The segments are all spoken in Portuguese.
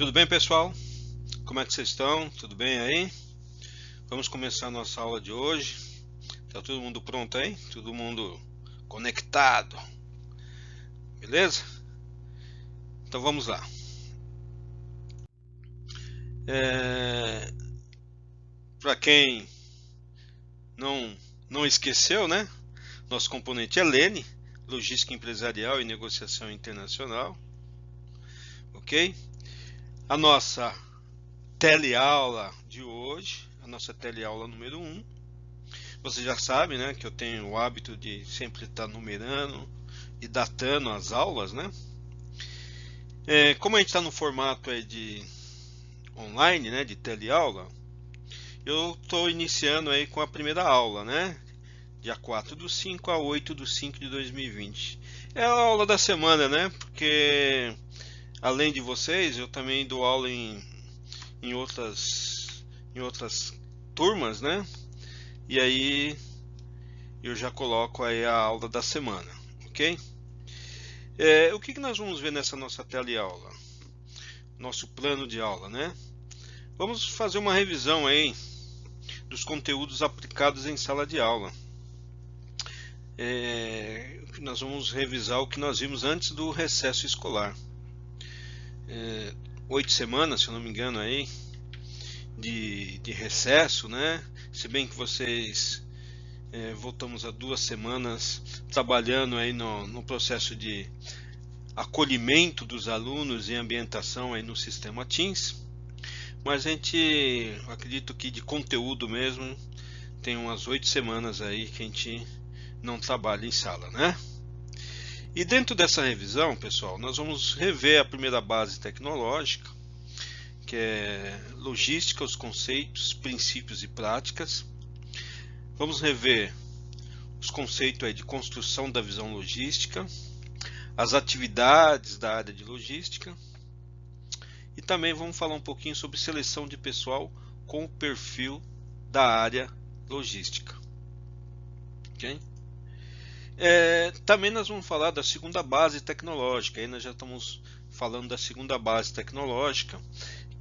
Tudo bem, pessoal? Como é que vocês estão? Tudo bem aí? Vamos começar a nossa aula de hoje. Tá todo mundo pronto aí? Todo mundo conectado? Beleza? Então vamos lá. Para quem não não esqueceu, né? Nosso componente é Lene, Logística Empresarial e Negociação Internacional. Ok? A nossa teleaula de hoje, a nossa teleaula número 1. Você já sabe, né, que eu tenho o hábito de sempre estar numerando e datando as aulas, né? Como a gente está no formato aí de online, né, de teleaula, eu estou iniciando aí com a primeira aula, né? Dia 4/5 a 8/5 de 2020. É a aula da semana, né? Porque além de vocês, eu também dou aula em outras turmas, né? E aí eu já coloco aí a aula da semana, ok? O que nós vamos ver nessa nossa teleaula? Nosso plano de aula, né? Vamos fazer uma revisão aí dos conteúdos aplicados em sala de aula. Nós vamos revisar o que nós vimos antes do recesso escolar. 8 semanas, se eu não me engano, aí de recesso, né? Se bem que vocês voltamos a 2 semanas trabalhando aí no processo de acolhimento dos alunos e ambientação aí no sistema Teams. Mas acredito que de conteúdo mesmo, tem umas 8 semanas aí que a gente não trabalha em sala, né? E dentro dessa revisão, pessoal, nós vamos rever a primeira base tecnológica, que é logística, os conceitos, princípios e práticas. Vamos rever os conceitos aí de construção da visão logística, as atividades da área de logística, e também vamos falar um pouquinho sobre seleção de pessoal com o perfil da área logística. Okay? Também nós vamos falar da segunda base tecnológica. Aí nós já estamos falando da segunda base tecnológica,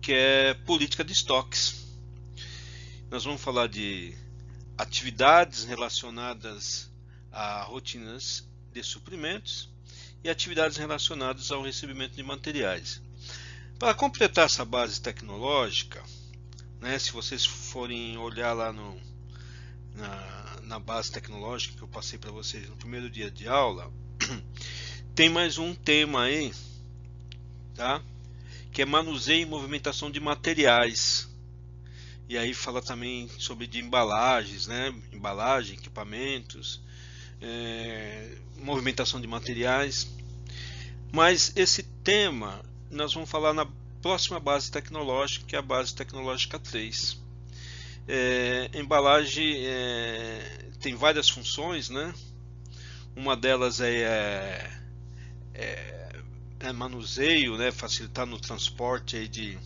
que é política de estoques. Nós vamos falar de atividades relacionadas a rotinas de suprimentos e atividades relacionadas ao recebimento de materiais. Para completar essa base tecnológica, né, se vocês forem olhar lá na base tecnológica que eu passei para vocês no primeiro dia de aula, tem mais um tema aí, tá? Que é manuseio e movimentação de materiais. E aí fala também sobre de embalagens, né? Embalagem, equipamentos, movimentação de materiais. Mas esse tema nós vamos falar na próxima base tecnológica, que é a base tecnológica 3. Embalagem tem várias funções, né? Uma delas é manuseio, né? Facilitar no transporte aí de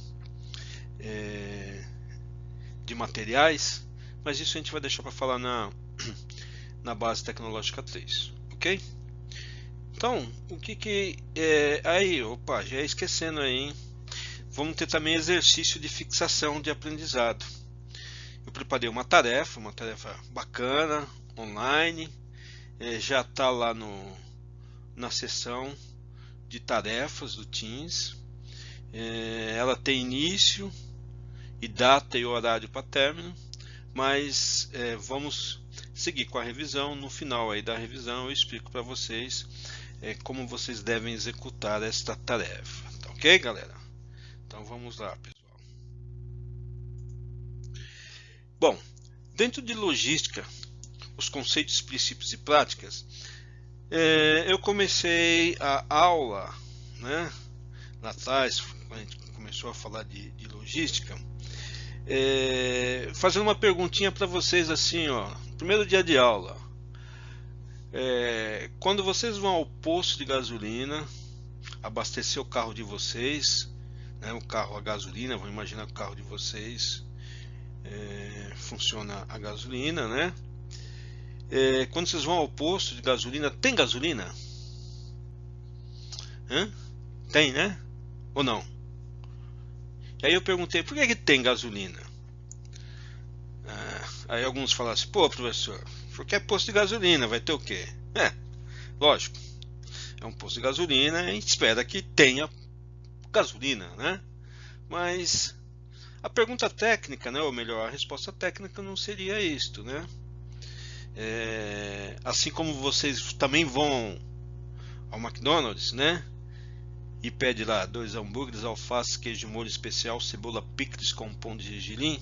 materiais, mas isso a gente vai deixar para falar na base tecnológica 3, ok? Então, o que aí, opa, já esquecendo aí, hein? Vamos ter também exercício de fixação de aprendizado. Eu preparei uma tarefa bacana, online, já está lá na seção de tarefas do Teams. Ela tem início e data e horário para término, mas vamos seguir com a revisão. No final aí da revisão eu explico para vocês como vocês devem executar esta tarefa, tá ok, galera? Então vamos lá, pessoal. Bom, dentro de logística, os conceitos, princípios e práticas, eu comecei a aula, né, lá atrás, quando a gente começou a falar de logística, fazendo uma perguntinha para vocês assim, ó, primeiro dia de aula. Quando vocês vão ao posto de gasolina, abastecer o carro de vocês, né, o carro a gasolina, vamos imaginar que o carro de vocês funciona a gasolina, né? Quando vocês vão ao posto de gasolina, tem gasolina? Tem, né? Ou não? Aí eu perguntei, por que tem gasolina? Aí alguns falaram assim, pô, professor, porque é posto de gasolina, vai ter o quê? Lógico, é um posto de gasolina, a gente espera que tenha gasolina, né? Mas a pergunta técnica, né, ou melhor, a resposta técnica não seria isto, né? Assim como vocês também vão ao McDonald's, né? E pede lá 2 hambúrgueres, alface, queijo de molho especial, cebola, picles com pão de gergelim,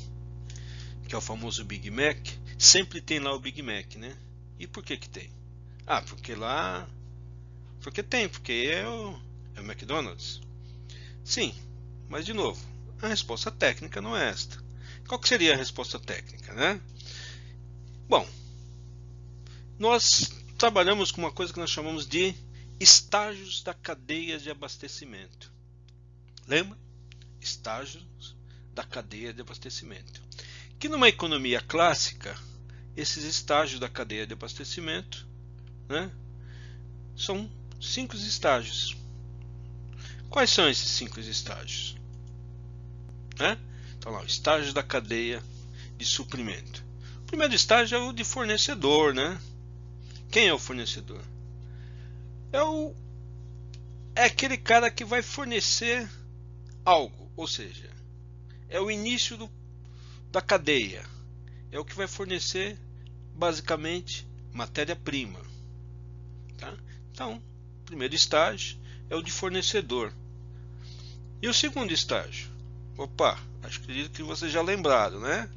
que é o famoso Big Mac. Sempre tem lá o Big Mac, né? E por que tem? Porque lá... Porque é o McDonald's. Sim, mas de novo, a resposta técnica não é esta. Qual que seria a resposta técnica, né? Bom, nós trabalhamos com uma coisa que nós chamamos de estágios da cadeia de abastecimento. Lembra? Estágios da cadeia de abastecimento. Que numa economia clássica, esses estágios da cadeia de abastecimento, né, são 5 estágios. Quais são esses 5 estágios? Então lá, o estágio da cadeia de suprimento. O primeiro estágio é o de fornecedor, né? Quem é o fornecedor? É aquele cara que vai fornecer algo, ou seja, é o início da cadeia. É o que vai fornecer basicamente matéria-prima. Tá? Então, o primeiro estágio é o de fornecedor. E o segundo estágio? Acredito que vocês já lembraram, né?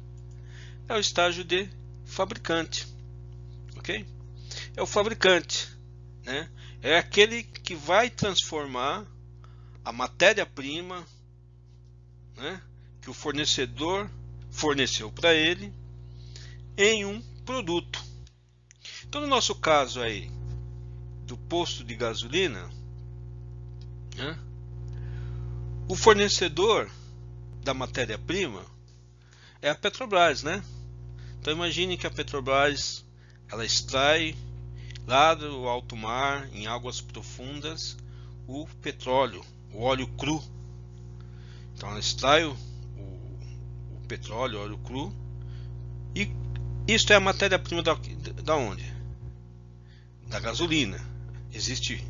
É o estágio de fabricante. Ok? É o fabricante, né? É aquele que vai transformar a matéria-prima, né, que o fornecedor forneceu para ele em um produto. Então, no nosso caso aí do posto de gasolina, né, o fornecedor da matéria-prima é a Petrobras, né? Então imagine que a Petrobras ela extrai lá do alto mar, em águas profundas, o petróleo, o óleo cru. Então ela extrai o petróleo, o óleo cru, e isto é a matéria-prima da onde? Da gasolina. Existe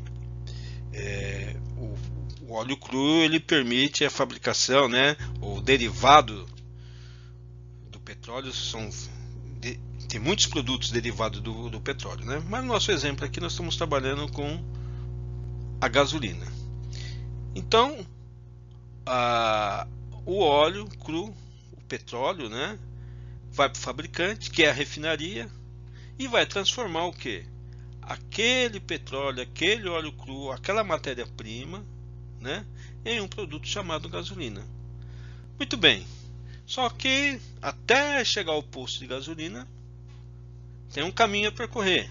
o óleo cru, ele permite a fabricação, né? O derivado do petróleo tem muitos produtos derivados do petróleo, né? Mas no nosso exemplo aqui nós estamos trabalhando com a gasolina. Então, o óleo cru, o petróleo, né, vai para o fabricante, que é a refinaria, e vai transformar o quê? Aquele petróleo, aquele óleo cru, aquela matéria-prima, né, em um produto chamado gasolina. Muito bem. Só que até chegar ao posto de gasolina tem um caminho a percorrer,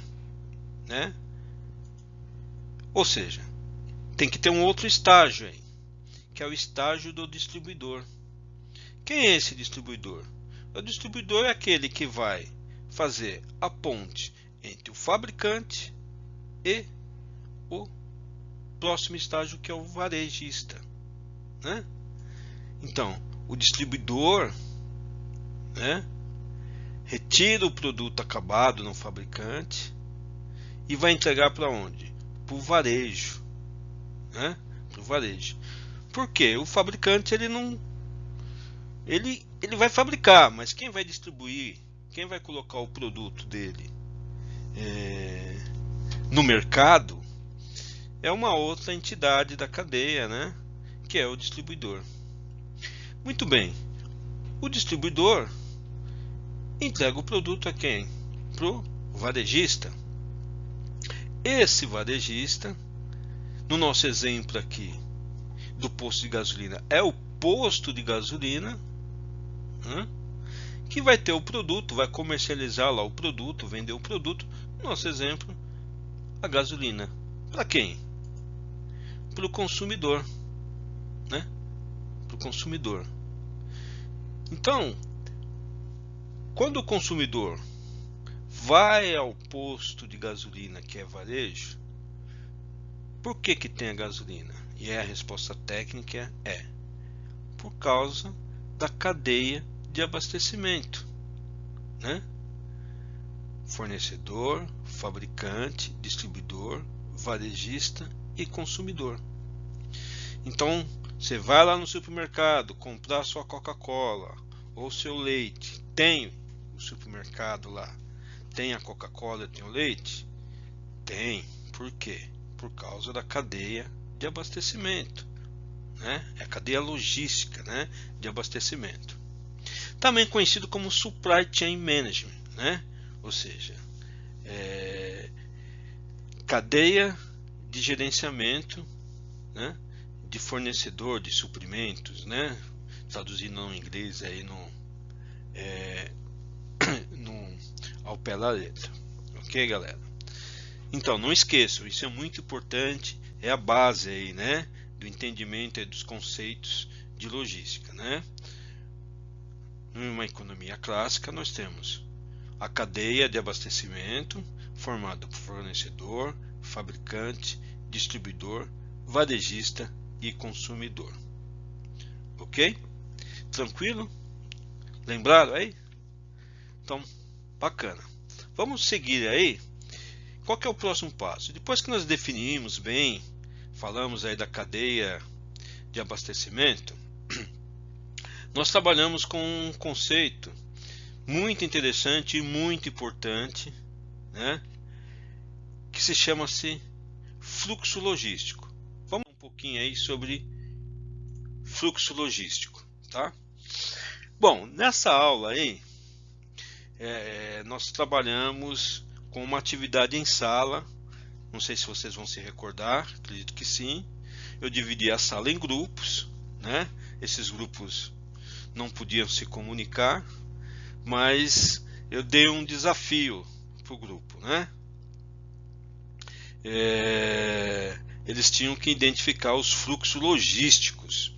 né? Ou seja, tem que ter um outro estágio aí, que é o estágio do distribuidor. Quem é esse distribuidor? O distribuidor é aquele que vai fazer a ponte entre o fabricante e o próximo estágio, que é o varejista, né? Então, o distribuidor, né, retira o produto acabado no fabricante e vai entregar para onde? Para o varejo, né? Para o varejo. Por quê? O fabricante ele não, ele vai fabricar, mas quem vai distribuir, quem vai colocar o produto dele no mercado é uma outra entidade da cadeia, né? Que é o distribuidor. Muito bem. O distribuidor entrega o produto a quem? Para o varejista. Esse varejista, no nosso exemplo aqui do posto de gasolina, é o posto de gasolina, né, que vai ter o produto, vai comercializar lá o produto, vender o produto. No nosso exemplo, a gasolina. Para quem? Para o consumidor, né? Para o consumidor. Então, quando o consumidor vai ao posto de gasolina, que é varejo, por que tem a gasolina? E a resposta técnica é por causa da cadeia de abastecimento, né? Fornecedor, fabricante, distribuidor, varejista e consumidor. Então, você vai lá no supermercado comprar sua Coca-Cola ou seu leite. Tem o supermercado lá, tem a Coca-Cola, tem o leite? Tem. Por quê? Por causa da cadeia de abastecimento, né? É a cadeia logística, né, de abastecimento. Também conhecido como Supply Chain Management, né? Ou seja, cadeia de gerenciamento, né, de fornecedor de suprimentos, né? Traduzindo no inglês aí ao pé da letra. Ok, galera? Então, não esqueçam, isso é muito importante, é a base aí, né, do entendimento aí dos conceitos de logística, né? Numa economia clássica, nós temos a cadeia de abastecimento, formada por fornecedor, fabricante, distribuidor, varejista e consumidor. Ok? Tranquilo? Lembrado aí? Então, bacana. Vamos seguir aí. Qual que é o próximo passo? Depois que nós definimos bem, falamos aí da cadeia de abastecimento, nós trabalhamos com um conceito muito interessante e muito importante, né, que se chama-se fluxo logístico. Vamos um pouquinho aí sobre fluxo logístico, tá? Bom, nessa aula aí, nós trabalhamos com uma atividade em sala. Não sei se vocês vão se recordar, acredito que sim. Eu dividi a sala em grupos, né? Esses grupos não podiam se comunicar, mas eu dei um desafio para o grupo, né? Eles tinham que identificar os fluxos logísticos,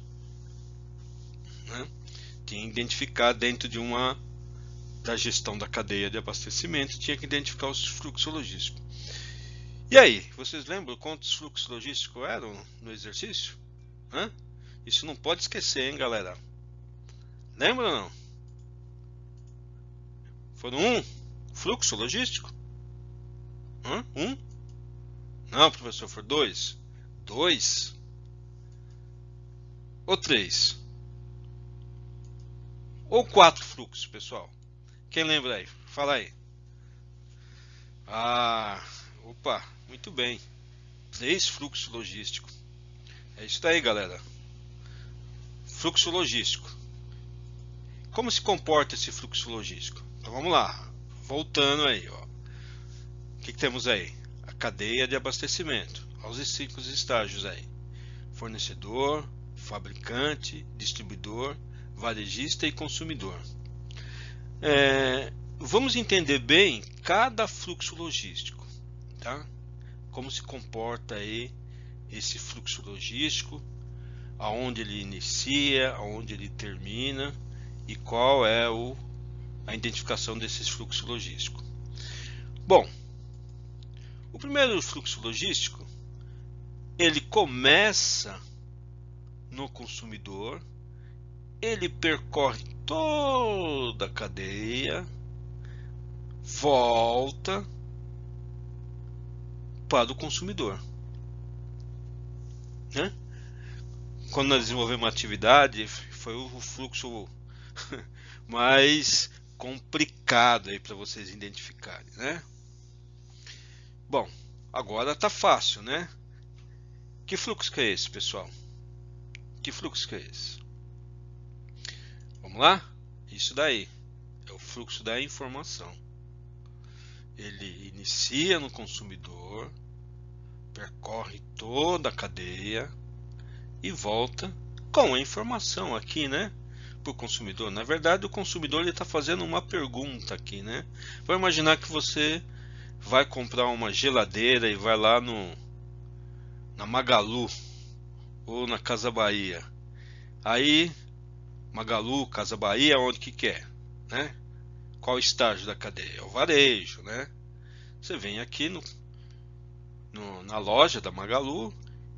né? Tinha que identificar dentro da gestão da cadeia de abastecimento, tinha que identificar os fluxos logísticos. E aí, vocês lembram quantos fluxos logísticos eram no exercício? Hã? Isso não pode esquecer, hein, galera? Lembra ou não? Foram um fluxo logístico? Um? Não, professor, foram dois. Dois? Ou três? Ou quatro fluxos, pessoal? Quem lembra aí? Fala aí. Opa, muito bem. 3 fluxos logísticos. É isso daí, galera. Fluxo logístico. Como se comporta esse fluxo logístico? Então vamos lá. Voltando aí, ó. O que temos aí? A cadeia de abastecimento. Olha os 5 estágios aí. Fornecedor, fabricante, distribuidor, varejista e consumidor. Vamos entender bem cada fluxo logístico, tá? Como se comporta aí esse fluxo logístico, aonde ele inicia, aonde ele termina e qual é a identificação desses fluxos logísticos. Bom, o primeiro fluxo logístico, ele começa no consumidor, ele percorre toda a cadeia, volta para o consumidor, né? Quando nós desenvolvemos uma atividade, foi o fluxo mais complicado aí para vocês identificarem, né? Bom, agora tá fácil, né? Que fluxo que é esse, pessoal? Que fluxo que é esse? Vamos lá? Isso daí é o fluxo da informação. Ele inicia no consumidor, percorre toda a cadeia e volta com a informação aqui, né, para o consumidor. Na verdade, o consumidor está fazendo uma pergunta aqui, né? Vamos imaginar que você vai comprar uma geladeira e vai lá na Magalu ou na Casa Bahia. Aí, Magalu, Casa Bahia, onde que quer, né? Qual estágio da cadeia? É o varejo, né? Você vem aqui na loja da Magalu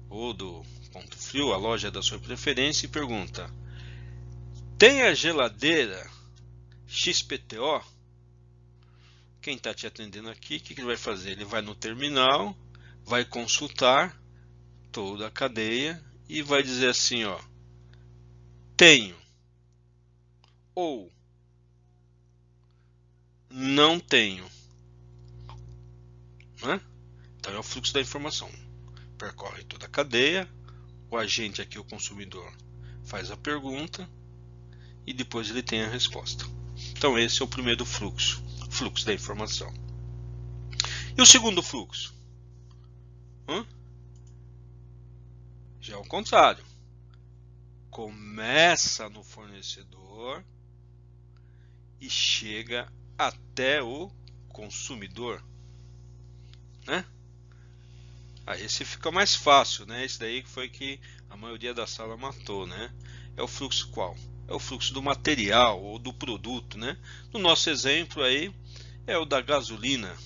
ou do Ponto Frio, a loja da sua preferência, e pergunta: Tem a geladeira XPTO? Quem está te atendendo aqui, o que ele vai fazer? Ele vai no terminal, vai consultar toda a cadeia e vai dizer assim, ó, tenho ou não tenho, né? Então é o fluxo da informação. Percorre toda a cadeia, o agente aqui, o consumidor, faz a pergunta e depois ele tem a resposta. Então esse é o primeiro fluxo, fluxo da informação. E o segundo fluxo? Já é o contrário. Começa no fornecedor e chega até o consumidor, né? Aí esse fica mais fácil, né? Esse daí foi que a maioria da sala matou, né? É o fluxo qual? É o fluxo do material ou do produto, né? No nosso exemplo aí é o da gasolina,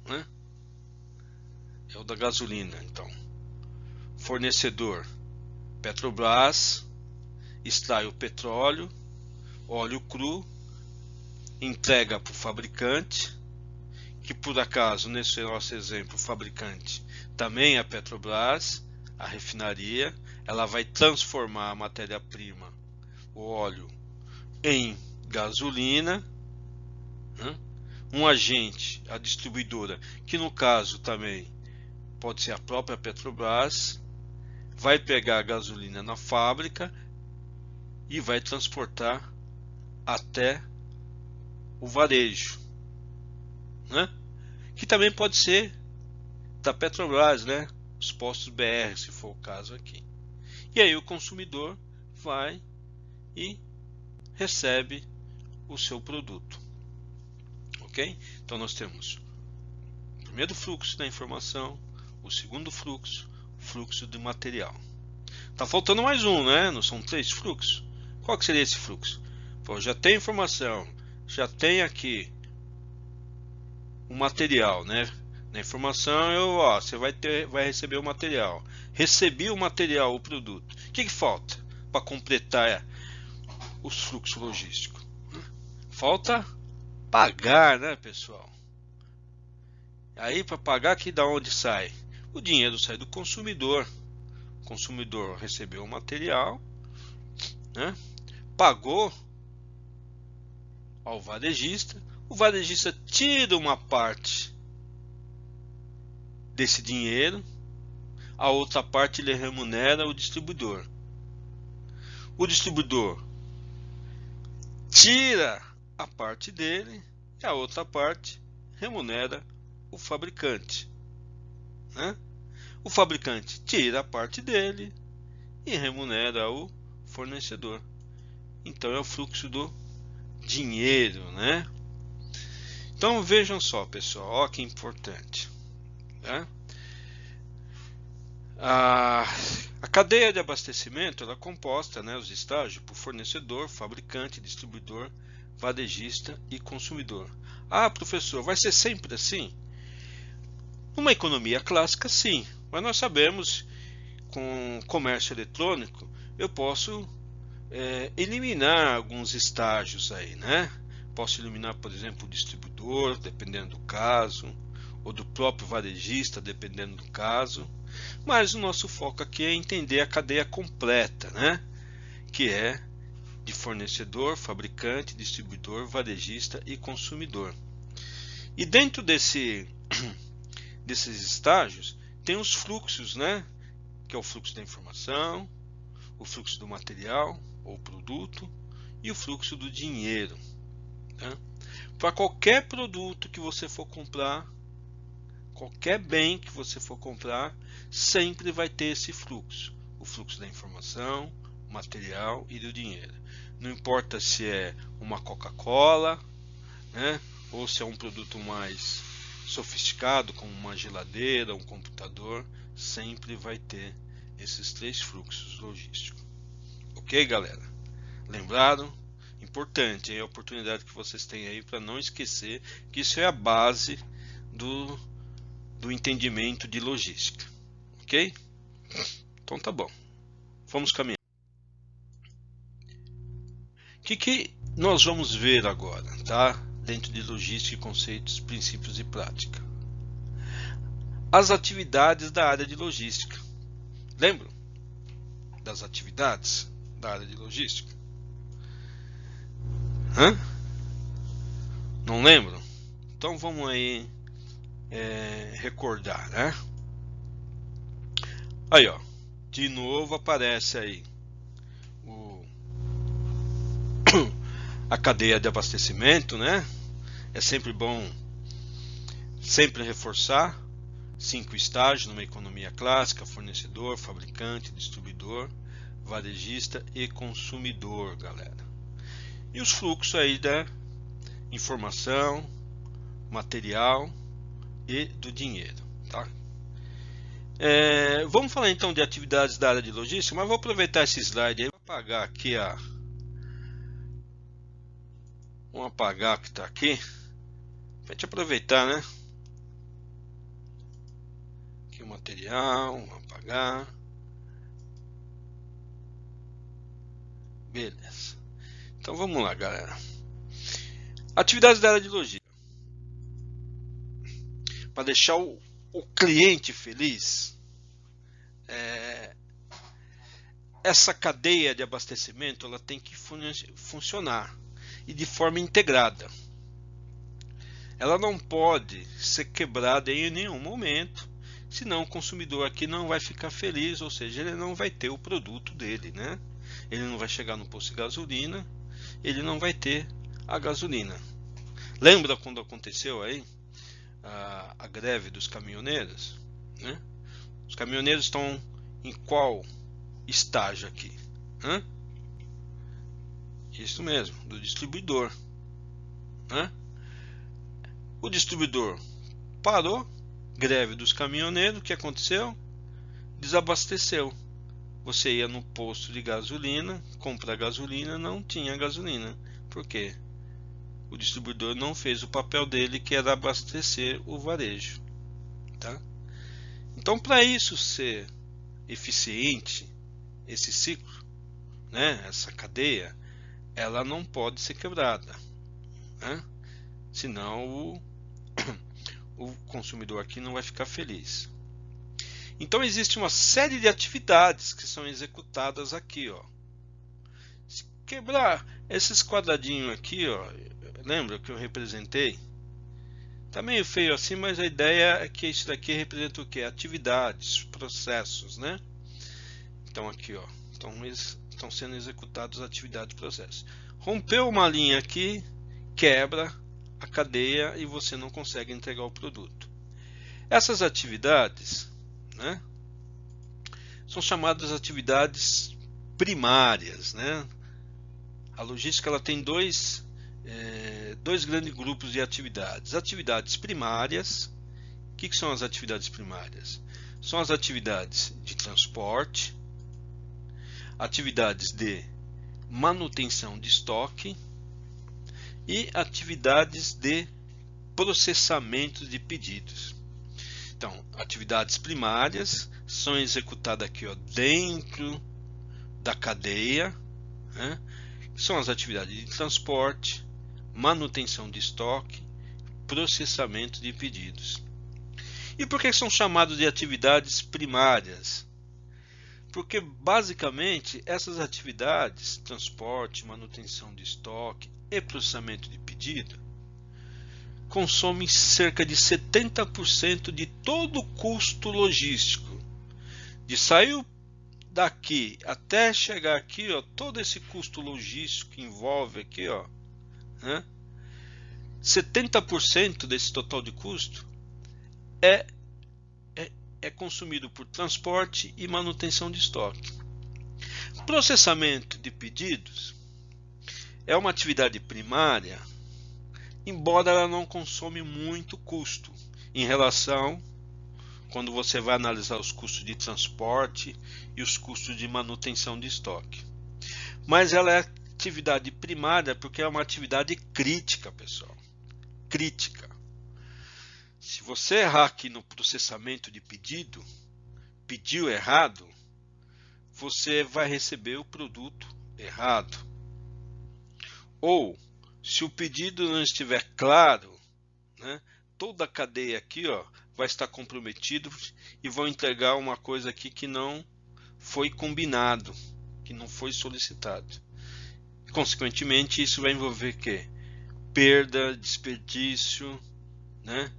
né? É o da gasolina, então. Fornecedor Petrobras extrai o petróleo, óleo cru, entrega para o fabricante, que por acaso, nesse nosso exemplo, o fabricante também é a Petrobras, a refinaria, ela vai transformar a matéria-prima, o óleo, em gasolina, né? Um agente, a distribuidora, que no caso também pode ser a própria Petrobras, vai pegar a gasolina na fábrica e vai transportar até o varejo, né? Que também pode ser da Petrobras, né? Os postos BR, se for o caso aqui. E aí o consumidor vai e recebe o seu produto, ok? Então nós temos o primeiro fluxo da informação, o segundo fluxo, fluxo de material. Tá faltando mais um, né? Não são 3 fluxos? Qual que seria esse fluxo? Pô, já tem informação, já tem aqui o material, né? Na informação, você vai receber o material. Recebi o material, o produto. O que falta para completar os fluxos logísticos? Falta pagar, né, pessoal? Aí para pagar aqui da onde sai? O dinheiro sai do consumidor. O consumidor recebeu o material, né? Pagou ao varejista. O varejista tira uma parte desse dinheiro, a outra parte ele remunera o distribuidor. O distribuidor tira a parte dele e a outra parte remunera o fabricante, né? O fabricante tira a parte dele e remunera o fornecedor. Então é o fluxo do dinheiro, né? Então vejam só, pessoal, ó que importante, né? A cadeia de abastecimento ela é composta, né, os estágios, por fornecedor, fabricante, distribuidor, varejista e consumidor. Ah, professor, vai ser sempre assim? Numa economia clássica, sim, mas nós sabemos com comércio eletrônico eu posso eliminar alguns estágios aí, né? Posso eliminar, por exemplo, o distribuidor, dependendo do caso, ou do próprio varejista, dependendo do caso. Mas o nosso foco aqui é entender a cadeia completa, né? Que é de fornecedor, fabricante, distribuidor, varejista e consumidor. E dentro desses estágios tem os fluxos, né? Que é o fluxo da informação, o fluxo do material ou produto e o fluxo do dinheiro. Né? Para qualquer produto que você for comprar, qualquer bem que você for comprar, sempre vai ter esse fluxo. O fluxo da informação, material e do dinheiro. Não importa se é uma Coca-Cola, né? Ou se é um produto mais sofisticado, como uma geladeira, um computador, sempre vai ter esses 3 fluxos logísticos. Ok, galera? Lembraram? Importante, é a oportunidade que vocês têm aí para não esquecer que isso é a base do entendimento de logística. Ok? Então tá bom. Vamos caminhar. que nós vamos ver agora, tá? Dentro de logística, conceitos, princípios e prática. As atividades da área de logística. Lembram das atividades da área de logística? Hã? Não lembram? Então vamos aí recordar, né? Aí, ó, de novo aparece aí a cadeia de abastecimento, né? É sempre bom sempre reforçar 5 estágios numa economia clássica: fornecedor, fabricante, distribuidor, varejista e consumidor, galera. E os fluxos aí da informação, material e do dinheiro, tá? Vamos falar então de atividades da área de logística, mas vou aproveitar esse slide aí para apagar aqui vamos apagar o que está aqui, para a gente aproveitar, né? Aqui o material, vamos apagar. Beleza. Então vamos lá, galera. Atividades da área de logística. Para deixar o cliente feliz, essa cadeia de abastecimento ela tem que funcionar e de forma integrada. Ela não pode ser quebrada em nenhum momento, senão o consumidor aqui não vai ficar feliz, ou seja, ele não vai ter o produto dele, né? Ele não vai chegar no posto de gasolina, ele não vai ter a gasolina. Lembra quando aconteceu aí a greve dos caminhoneiros, né? Os caminhoneiros estão em qual estágio aqui? Hã? Isso mesmo, do distribuidor. Hã? O distribuidor parou, greve dos caminhoneiros, o que aconteceu? Desabasteceu. Você ia no posto de gasolina, comprar gasolina, não tinha gasolina. Por quê? O distribuidor não fez o papel dele, que era abastecer o varejo, tá? Então, para isso ser eficiente, esse ciclo, né, essa cadeia, ela não pode ser quebrada, né? Senão o consumidor aqui não vai ficar feliz. Então existe uma série de atividades que são executadas aqui, ó. Se quebrar esses quadradinhos aqui, ó, lembra que eu representei? Tá meio feio assim, mas a ideia é que isso daqui representa o que? Atividades, processos, né? Então aqui, ó, estão sendo executados atividades, processos. Rompeu uma linha aqui, quebra a cadeia e você não consegue entregar o produto. Essas atividades, né, são chamadas atividades primárias, né? A logística ela tem dois grandes grupos de atividades. Atividades primárias. O que são as atividades primárias? São as atividades de transporte, atividades de manutenção de estoque e atividades de processamento de pedidos. Então, atividades primárias são executadas aqui, ó, dentro da cadeia, né? São as atividades de transporte, manutenção de estoque, processamento de pedidos. E por que são chamados de atividades primárias? Porque basicamente essas atividades, transporte, manutenção de estoque e processamento de pedido, consomem cerca de 70% de todo o custo logístico. De sair daqui até chegar aqui, ó, todo esse custo logístico que envolve aqui, ó, né? 70% desse total de custo é consumido por transporte e manutenção de estoque. Processamento de pedidos é uma atividade primária, embora ela não consome muito custo em relação quando você vai analisar os custos de transporte e os custos de manutenção de estoque. Mas ela é atividade primária porque é uma atividade crítica, pessoal. Crítica. Se você errar aqui no processamento de pedido, pediu errado, você vai receber o produto errado. Ou, se o pedido não estiver claro, né, toda a cadeia aqui, ó, vai estar comprometido e vão entregar uma coisa aqui que não foi combinado, que não foi solicitado. Consequentemente, isso vai envolver que? Perda, desperdício, né?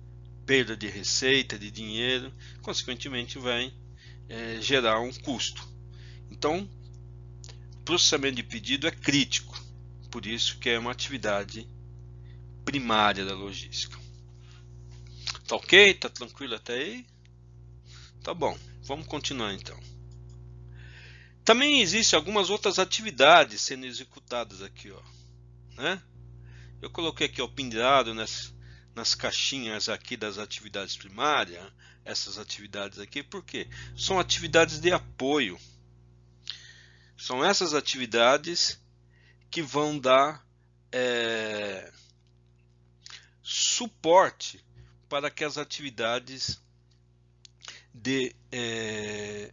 Perda de receita, de dinheiro, consequentemente vai gerar um custo. Então, processamento de pedido é crítico, por isso que é uma atividade primária da logística. Tá ok? Tá tranquilo até aí? Tá bom, vamos continuar então. Também existem algumas outras atividades sendo executadas aqui, ó, né? Eu coloquei aqui, ó, pendurado nas caixinhas aqui das atividades primárias, essas atividades aqui, porque são atividades de apoio. São essas atividades que vão dar suporte para que as atividades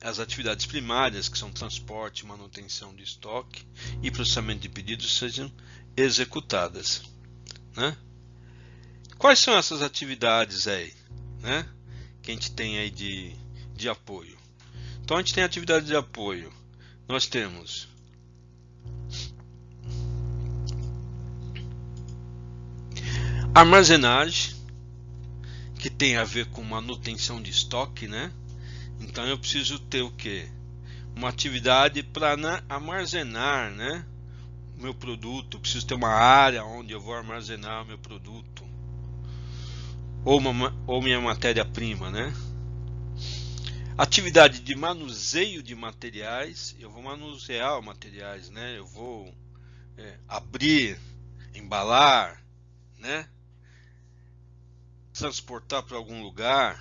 as atividades primárias, que são transporte, manutenção de estoque e processamento de pedidos, sejam executadas, né? Quais são essas atividades aí, né, que a gente tem aí de apoio? Então a gente tem atividade de apoio. Nós temos armazenagem, que tem a ver com manutenção de estoque, né? Então eu preciso ter o que? Uma atividade para armazenar, né, meu produto. Eu preciso ter uma área onde eu vou armazenar meu produto ou minha matéria-prima, né? Atividade de manuseio de materiais. Eu vou manusear os materiais, né? Eu vou abrir, embalar, né? Transportar para algum lugar,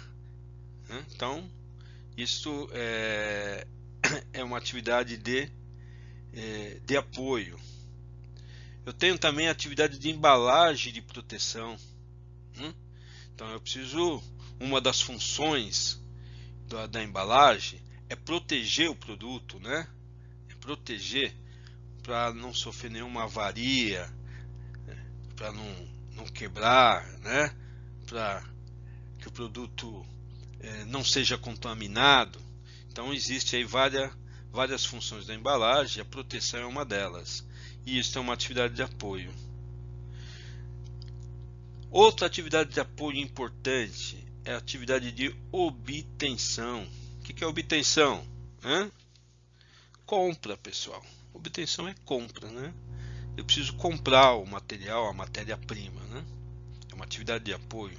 né? Então isso é uma atividade de apoio. Eu tenho também a atividade de embalagem de proteção. Então eu preciso, uma das funções da embalagem é proteger o produto, né? É proteger para não sofrer nenhuma avaria, para não quebrar, né? Para que o produto não seja contaminado. Então existe aí várias funções da embalagem, a proteção é uma delas. E isso é uma atividade de apoio. Outra atividade de apoio importante é a atividade de obtenção. O que é obtenção? Compra, pessoal. Obtenção é compra, né? Eu preciso comprar o material, a matéria-prima, né? É uma atividade de apoio.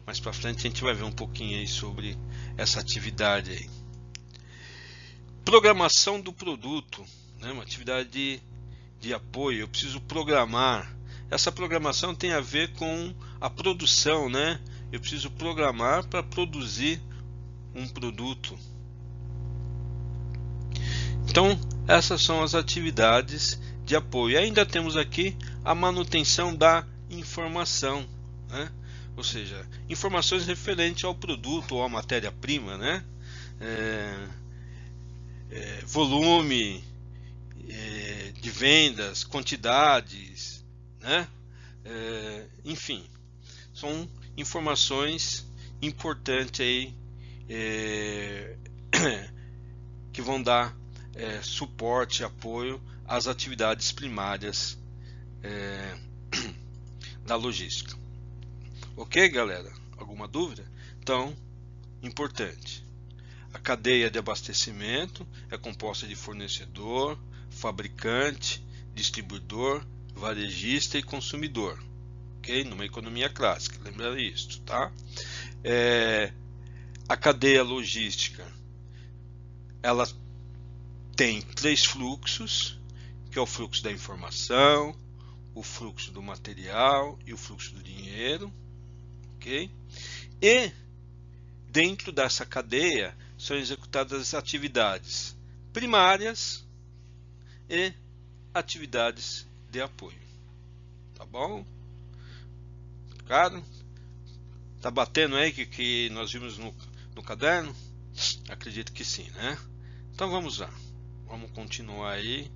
Mais para frente a gente vai ver um pouquinho aí sobre essa atividade aí. Programação do produto, né? Uma atividade de apoio. Eu preciso programar. Essa programação tem a ver com a produção, né? Eu preciso programar para produzir um produto. Então, essas são as atividades de apoio. E ainda temos aqui a manutenção da informação, né? Ou seja, informações referentes ao produto ou à matéria-prima, né? Volume de vendas, quantidades, né? Enfim, são informações importantes aí que vão dar suporte e apoio às atividades primárias da logística. Ok, galera? Alguma dúvida? Então, importante. A cadeia de abastecimento é composta de fornecedor, fabricante, distribuidor, varejista e consumidor. Ok? Numa economia clássica, lembra isso, tá? A cadeia logística, ela tem 3 fluxos, que é o fluxo da informação, o fluxo do material e o fluxo do dinheiro, ok? E dentro dessa cadeia são executadas atividades primárias e atividades de apoio, tá bom? Claro? Tá batendo aí que nós vimos no caderno? Acredito que sim, né? Então vamos lá, vamos continuar aí.